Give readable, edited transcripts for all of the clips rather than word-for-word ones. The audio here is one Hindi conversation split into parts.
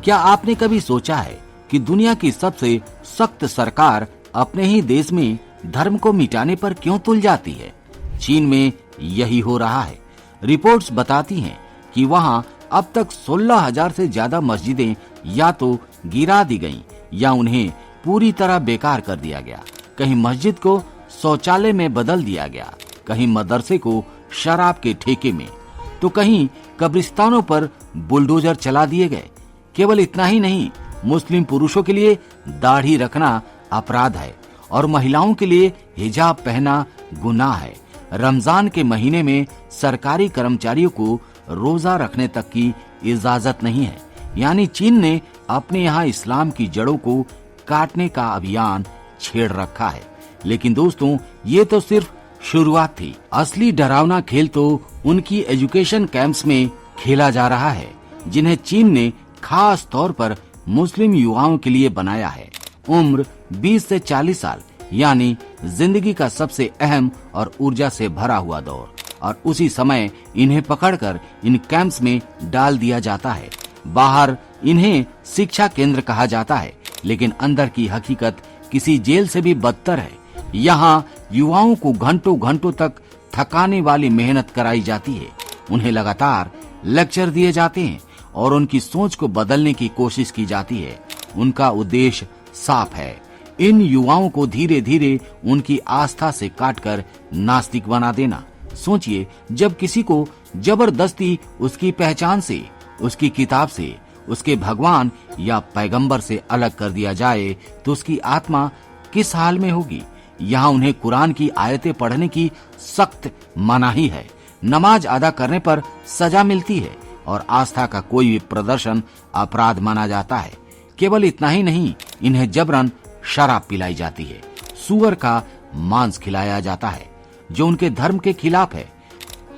क्या आपने कभी सोचा है कि दुनिया की सबसे सख्त सरकार अपने ही देश में धर्म को मिटाने पर क्यों तुल जाती है? चीन में यही हो रहा है। रिपोर्ट्स बताती हैं कि वहां अब तक 16,000 से ज्यादा मस्जिदें या तो गिरा दी गईं या उन्हें पूरी तरह बेकार कर दिया गया। कहीं मस्जिद को शौचालय में बदल दिया गया, कहीं मदरसे को शराब के ठेके में, तो कहीं कब्रिस्तानों पर बुलडोजर चला दिए गए। केवल इतना ही नहीं, मुस्लिम पुरुषों के लिए दाढ़ी रखना अपराध है और महिलाओं के लिए हिजाब पहना गुनाह है। रमजान के महीने में सरकारी कर्मचारियों को रोजा रखने तक की इजाजत नहीं है। यानी चीन ने अपने यहाँ इस्लाम की जड़ों को काटने का अभियान छेड़ रखा है। लेकिन दोस्तों, ये तो सिर्फ शुरुआत थी। असली डरावना खेल तो उनकी एजुकेशन कैंप्स में खेला जा रहा है, जिन्हें चीन ने खास तौर पर मुस्लिम युवाओं के लिए बनाया है। उम्र 20 से 40 साल, यानी जिंदगी का सबसे अहम और ऊर्जा से भरा हुआ दौर, और उसी समय इन्हें पकड़कर इन कैंप्स में डाल दिया जाता है। बाहर इन्हें शिक्षा केंद्र कहा जाता है, लेकिन अंदर की हकीकत किसी जेल से भी बदतर है। यहाँ युवाओं को घंटों घंटों तक थकाने वाली मेहनत कराई जाती है। उन्हें लगातार लेक्चर दिए जाते हैं और उनकी सोच को बदलने की कोशिश की जाती है। उनका उद्देश्य साफ है, इन युवाओं को धीरे धीरे उनकी आस्था से काटकर नास्तिक बना देना। सोचिए, जब किसी को जबरदस्ती उसकी पहचान से, उसकी किताब से, उसके भगवान या पैगंबर से अलग कर दिया जाए तो उसकी आत्मा किस हाल में होगी। यहाँ उन्हें कुरान की आयतें पढ़ने की सख्त मनाही है। नमाज अदा करने पर सजा मिलती है और आस्था का कोई भी प्रदर्शन अपराध माना जाता है। केवल इतना ही नहीं, इन्हें जबरन शराब पिलाई जाती है, सूअर का मांस खिलाया जाता है जो उनके धर्म के खिलाफ है,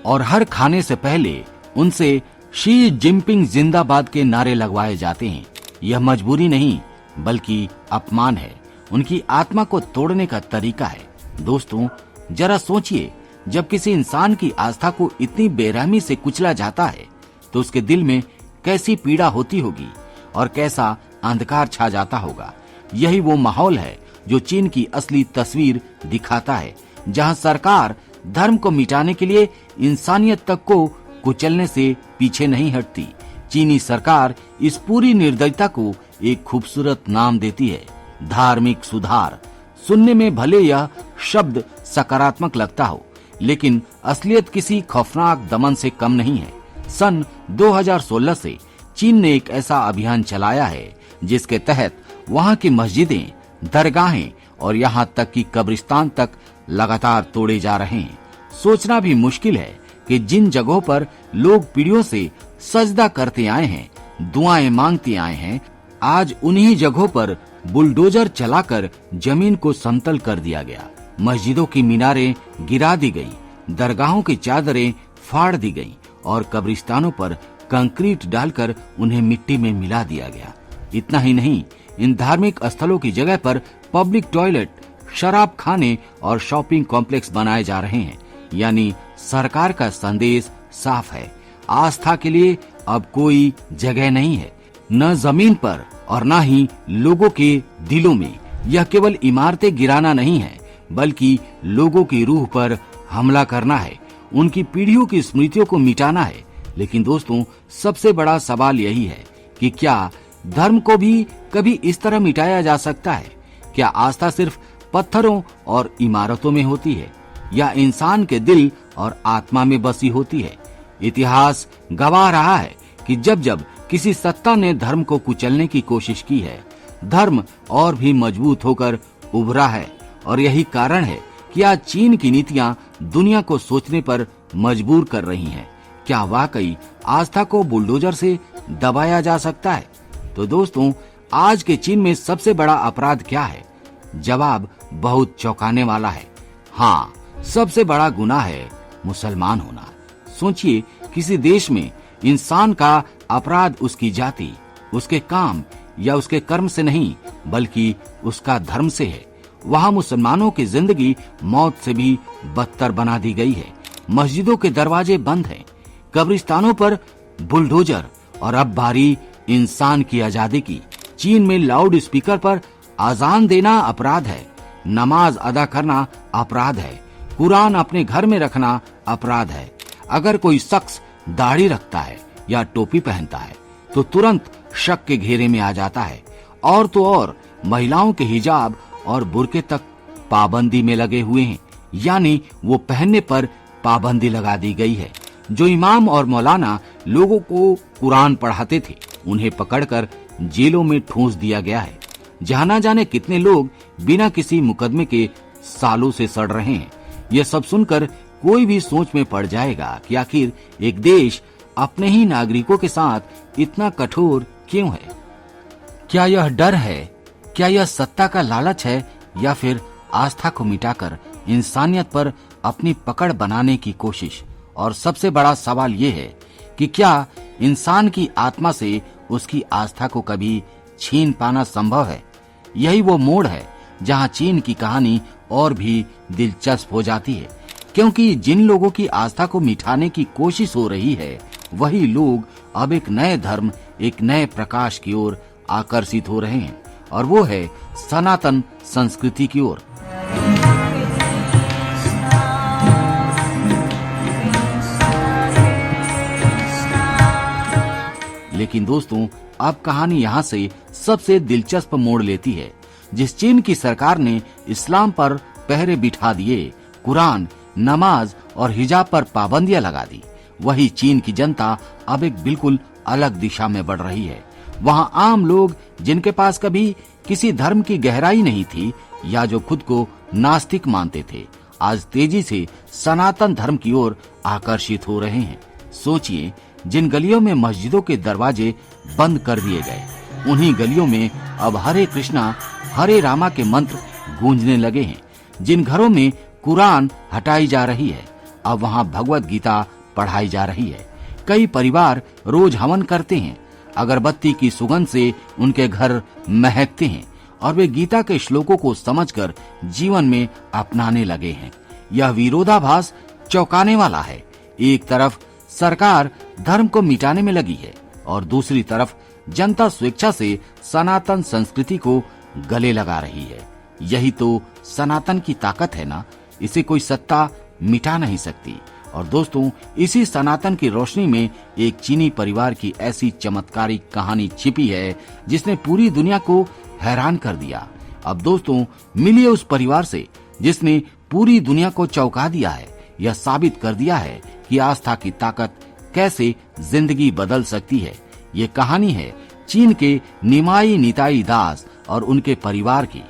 और हर खाने से पहले उनसे शी जिनपिंग जिंदाबाद के नारे लगवाए जाते हैं। यह मजबूरी नहीं बल्कि अपमान है, उनकी आत्मा को तोड़ने का तरीका है। दोस्तों, जरा सोचिए, जब किसी इंसान की आस्था को इतनी बेरहमी से कुचला जाता है तो उसके दिल में कैसी पीड़ा होती होगी और कैसा अंधकार छा जाता होगा। यही वो माहौल है जो चीन की असली तस्वीर दिखाता है, जहां सरकार धर्म को मिटाने के लिए इंसानियत तक को कुचलने से पीछे नहीं हटती। चीनी सरकार इस पूरी निर्दयता को एक खूबसूरत नाम देती है, धार्मिक सुधार। सुनने में भले यह शब्द सकारात्मक लगता हो, लेकिन असलियत किसी खौफनाक दमन से कम नहीं है। सन 2016 से चीन ने एक ऐसा अभियान चलाया है जिसके तहत वहां की मस्जिदें, दरगाहें और यहाँ तक कि कब्रिस्तान तक लगातार तोड़े जा रहे हैं। सोचना भी मुश्किल है कि जिन जगहों पर लोग पीढ़ियों से सजदा करते आए हैं, दुआएं मांगते आए हैं, आज उन्हीं जगहों पर बुलडोजर चलाकर जमीन को समतल कर दिया गया। मस्जिदों की मीनारें गिरा दी गई, दरगाहों की चादरें फाड़ दी गई और कब्रिस्तानों पर कंक्रीट डालकर उन्हें मिट्टी में मिला दिया गया। इतना ही नहीं, इन धार्मिक स्थलों की जगह पर पब्लिक टॉयलेट, शराब खाने और शॉपिंग कॉम्प्लेक्स बनाए जा रहे हैं। यानी सरकार का संदेश साफ है, आस्था के लिए अब कोई जगह नहीं है, न जमीन पर और न ही लोगों के दिलों में। यह केवल इमारतें गिराना नहीं है, बल्कि लोगों की रूह पर हमला करना है, उनकी पीढ़ियों की स्मृतियों को मिटाना है। लेकिन दोस्तों, सबसे बड़ा सवाल यही है कि क्या धर्म को भी कभी इस तरह मिटाया जा सकता है? क्या आस्था सिर्फ पत्थरों और इमारतों में होती है या इंसान के दिल और आत्मा में बसी होती है? इतिहास गवाह रहा है कि जब जब किसी सत्ता ने धर्म को कुचलने की कोशिश की है, धर्म और भी मजबूत होकर उभरा है। और यही कारण है कि आज चीन की नीतियां दुनिया को सोचने पर मजबूर कर रही हैं। क्या वाकई आस्था को बुलडोजर से दबाया जा सकता है? तो दोस्तों, आज के चीन में सबसे बड़ा अपराध क्या है? जवाब बहुत चौंकाने वाला है। हाँ, सबसे बड़ा गुनाह है मुसलमान होना। सोचिए, किसी देश में इंसान का अपराध उसकी जाति, उसके काम या उसके कर्म से नहीं, बल्कि उसका धर्म से है। वहाँ मुसलमानों की जिंदगी मौत से भी बदतर बना दी गई है। मस्जिदों के दरवाजे बंद हैं, कब्रिस्तानों पर बुलडोजर और अब बारी इंसान की आजादी की। चीन में लाउड स्पीकर पर अजान देना अपराध है, नमाज अदा करना अपराध है, कुरान अपने घर में रखना अपराध है। अगर कोई शख्स दाढ़ी रखता है या टोपी पहनता है तो तुरंत शक के घेरे में आ जाता है। और तो और महिलाओं के हिजाब और बुर्के तक पाबंदी में लगे हुए हैं, यानी वो पहनने पर पाबंदी लगा दी गई है। जो इमाम और मौलाना लोगों को कुरान पढ़ाते थे उन्हें पकड़कर जेलों में ठूंस दिया गया है, जहां न जाने कितने लोग बिना किसी मुकदमे के सालों से सड़ रहे हैं। यह सब सुनकर कोई भी सोच में पड़ जाएगा कि आखिर एक देश अपने ही नागरिकों के साथ इतना कठोर क्यों है। क्या यह डर है, क्या यह सत्ता का लालच है, या फिर आस्था को मिटाकर इंसानियत पर अपनी पकड़ बनाने की कोशिश। और सबसे बड़ा सवाल यह है कि क्या इंसान की आत्मा से उसकी आस्था को कभी छीन पाना संभव है। यही वो मोड़ है जहां चीन की कहानी और भी दिलचस्प हो जाती है, क्योंकि जिन लोगों की आस्था को मिटाने की कोशिश हो रही है वही लोग अब एक नए धर्म, एक नए प्रकाश की ओर आकर्षित हो रहे हैं, और वो है सनातन संस्कृति की ओर। लेकिन दोस्तों, अब कहानी यहाँ से सबसे दिलचस्प मोड़ लेती है। जिस चीन की सरकार ने इस्लाम पर पहरे बिठा दिए, कुरान, नमाज और हिजाब पर पाबंदियां लगा दी, वही चीन की जनता अब एक बिल्कुल अलग दिशा में बढ़ रही है। वहां आम लोग, जिनके पास कभी किसी धर्म की गहराई नहीं थी या जो खुद को नास्तिक मानते थे, आज तेजी से सनातन धर्म की ओर आकर्षित हो रहे हैं। सोचिए, जिन गलियों में मस्जिदों के दरवाजे बंद कर दिए गए, उन्हीं गलियों में अब हरे कृष्णा हरे रामा के मंत्र गूंजने लगे हैं। जिन घरों में कुरान हटाई जा रही है, अब वहां भगवत गीता पढ़ाई जा रही है। कई परिवार रोज हवन करते हैं, अगरबत्ती की सुगंध से उनके घर महकते हैं और वे गीता के श्लोकों को समझकर जीवन में अपनाने लगे हैं। यह विरोधाभास चौंकाने वाला है। एक तरफ सरकार धर्म को मिटाने में लगी है और दूसरी तरफ जनता स्वेच्छा से सनातन संस्कृति को गले लगा रही है। यही तो सनातन की ताकत है ना, इसे कोई सत्ता मिटा नहीं सकती। और दोस्तों, इसी सनातन की रोशनी में एक चीनी परिवार की ऐसी चमत्कारिक कहानी छिपी है जिसने पूरी दुनिया को हैरान कर दिया। अब दोस्तों, मिलिए उस परिवार से जिसने पूरी दुनिया को चौंका दिया है, यह साबित कर दिया है कि आस्था की ताकत कैसे जिंदगी बदल सकती है। ये कहानी है चीन के निमाई निताई दास और उनके परिवार की।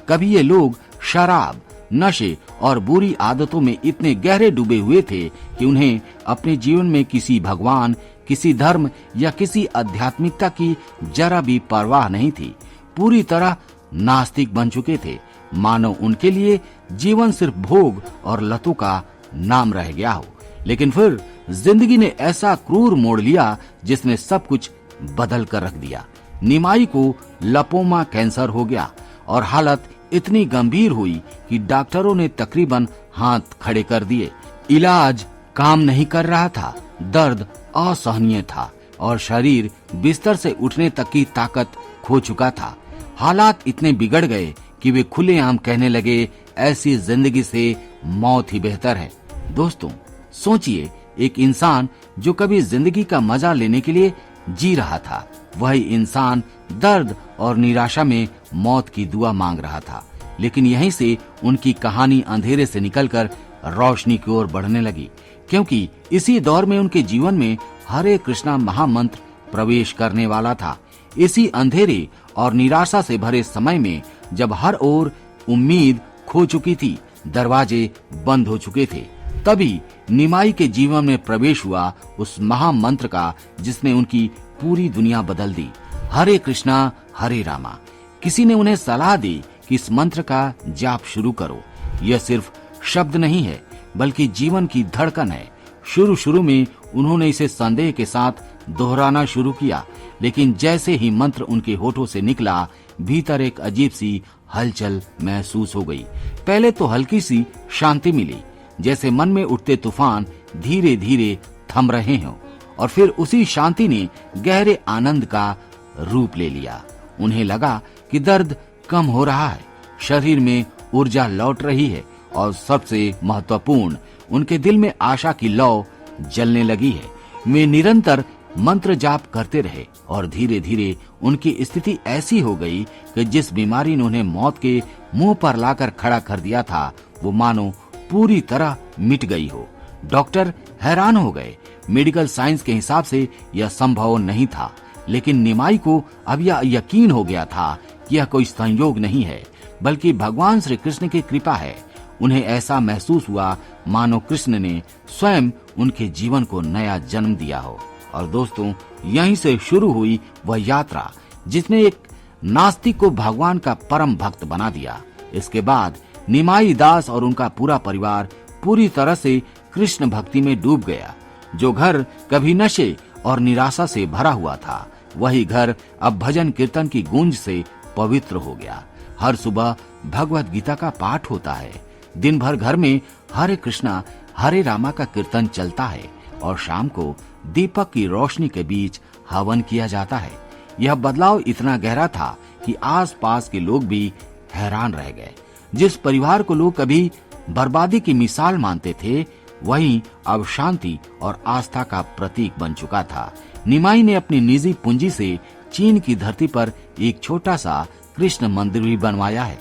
कभी ये लोग शराब, नशे और बुरी आदतों में इतने गहरे डूबे हुए थे कि उन्हें अपने जीवन में किसी भगवान, किसी धर्म या किसी आध्यात्मिकता की जरा भी परवाह नहीं थी। पूरी तरह नास्तिक बन चुके थे, मानो उनके लिए जीवन सिर्फ भोग और लतों का नाम रह गया हो। लेकिन फिर जिंदगी ने ऐसा क्रूर मोड़ लिया जिसने सब कुछ बदल कर रख दिया। निमाई को लपोमा कैंसर हो गया और हालत इतनी गंभीर हुई कि डॉक्टरों ने तकरीबन हाथ खड़े कर दिए। इलाज काम नहीं कर रहा था, दर्द असहनीय था और शरीर बिस्तर से उठने तक की ताकत खो चुका था। हालात इतने बिगड़ गए कि वे खुलेआम कहने लगे, ऐसी जिंदगी से मौत ही बेहतर है। दोस्तों, सोचिए, एक इंसान जो कभी जिंदगी का मजा लेने के लिए जी रहा था, वही इंसान दर्द और निराशा में मौत की दुआ मांग रहा था। लेकिन यहीं से उनकी कहानी अंधेरे से निकलकर रोशनी की ओर बढ़ने लगी, क्योंकि इसी दौर में उनके जीवन में हरे कृष्णा महामंत्र प्रवेश करने वाला था। इसी अंधेरे और निराशा से भरे समय में, जब हर ओर उम्मीद खो चुकी थी, दरवाजे बंद हो चुके थे, तभी निमाई के जीवन में प्रवेश हुआ उस महामंत्र का जिसने उनकी पूरी दुनिया बदल दी। हरे कृष्णा हरे रामा। किसी ने उन्हें सलाह दी कि इस मंत्र का जाप शुरू करो। यह सिर्फ शब्द नहीं है, बल्कि जीवन की धड़कन है। शुरू में उन्होंने इसे संदेह के साथ दोहराना शुरू किया, लेकिन जैसे ही मंत्र उनके होठों से निकला, भीतर एक अजीब सी हलचल महसूस हो गई। पहले तो हल्की सी शांति मिली, जैसे मन में उठते तूफान धीरे धीरे थम रहे हों, और फिर उसी शांति ने गहरे आनंद का रूप ले लिया। उन्हें लगा कि दर्द कम हो रहा है, शरीर में ऊर्जा लौट रही है और सबसे महत्वपूर्ण, उनके दिल में आशा की लौ जलने लगी है। वे निरंतर मंत्र जाप करते रहे और धीरे धीरे उनकी स्थिति ऐसी हो गई कि जिस बीमारी ने उन्हें मौत के मुंह पर लाकर खड़ा कर दिया था, वो मानो पूरी तरह मिट गई हो। डॉक्टर हैरान हो गए। मेडिकल साइंस के हिसाब से यह संभव नहीं था, लेकिन निमाई को अब यह यकीन हो गया था कि यह कोई संयोग नहीं है, बल्कि भगवान श्री कृष्ण की कृपा है। उन्हें ऐसा महसूस हुआ मानो कृष्ण ने स्वयं उनके जीवन को नया जन्म दिया हो। और दोस्तों, यहीं से शुरू हुई वह यात्रा जिसने एक नास्तिक को भगवान का परम भक्त बना दिया। इसके बाद निमाई दास और उनका पूरा परिवार पूरी तरह से कृष्ण भक्ति में डूब गया। जो घर कभी नशे और निराशा से भरा हुआ था, वही घर अब भजन कीर्तन की गूंज से पवित्र हो गया। हर सुबह भगवत गीता का पाठ होता है। दिन भर घर में हरे कृष्णा हरे रामा का कीर्तन चलता है और शाम को दीपक की रोशनी के बीच हवन किया जाता है। यह बदलाव इतना गहरा था कि आसपास के लोग भी हैरान रह गए। जिस परिवार को लोग कभी बर्बादी की मिसाल मानते थे, वही अब शांति और आस्था का प्रतीक बन चुका था। निमाई ने अपनी निजी पूंजी से चीन की धरती पर एक छोटा सा कृष्ण मंदिर भी बनवाया है,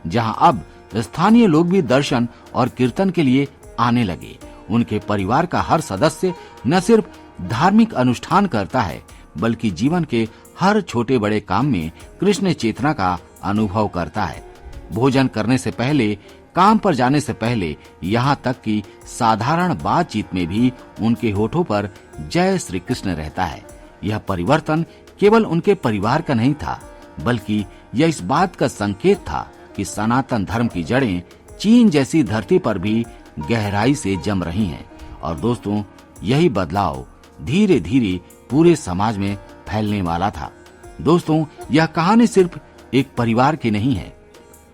जहां अब स्थानीय लोग भी दर्शन और कीर्तन के लिए आने लगे। उनके परिवार का हर सदस्य न सिर्फ धार्मिक अनुष्ठान करता है, बल्कि जीवन के हर छोटे बड़े काम में कृष्ण चेतना का अनुभव करता है। भोजन करने से पहले, काम पर जाने से पहले, यहाँ तक कि साधारण बातचीत में भी उनके होठों पर जय श्री कृष्ण रहता है। यह परिवर्तन केवल उनके परिवार का नहीं था, बल्कि यह इस बात का संकेत था कि सनातन धर्म की जड़ें चीन जैसी धरती पर भी गहराई से जम रही हैं। और दोस्तों, यही बदलाव धीरे धीरे पूरे समाज में फैलने वाला था। दोस्तों, यह कहानी सिर्फ एक परिवार की नहीं है,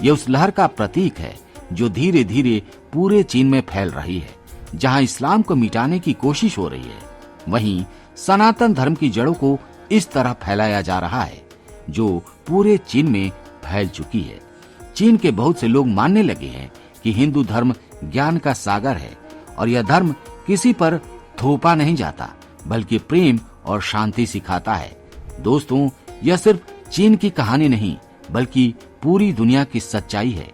यह उस लहर का प्रतीक है जो धीरे धीरे पूरे चीन में फैल रही है। जहां इस्लाम को मिटाने की कोशिश हो रही है, वहीं सनातन धर्म की जड़ों को इस तरह फैलाया जा रहा है जो पूरे चीन में फैल चुकी है। चीन के बहुत से लोग मानने लगे हैं कि हिंदू धर्म ज्ञान का सागर है और यह धर्म किसी पर थोपा नहीं जाता, बल्कि प्रेम और शांति सिखाता है। दोस्तों, यह सिर्फ चीन की कहानी नहीं, बल्कि पूरी दुनिया की सच्चाई है।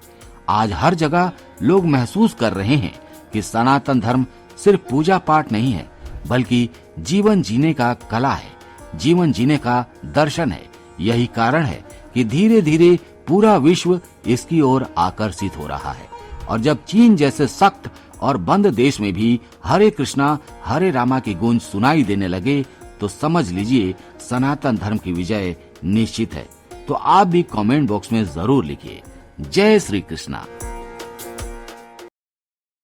आज हर जगह लोग महसूस कर रहे हैं कि सनातन धर्म सिर्फ पूजा पाठ नहीं है, बल्कि जीवन जीने का कला है, जीवन जीने का दर्शन है। यही कारण है कि धीरे धीरे पूरा विश्व इसकी ओर आकर्षित हो रहा है। और जब चीन जैसे सख्त और बंद देश में भी हरे कृष्णा हरे रामा की गूंज सुनाई देने लगे, तो समझ लीजिए सनातन धर्म की विजय निश्चित है। तो आप भी कमेंट बॉक्स में जरूर लिखिए, जय श्री कृष्णा।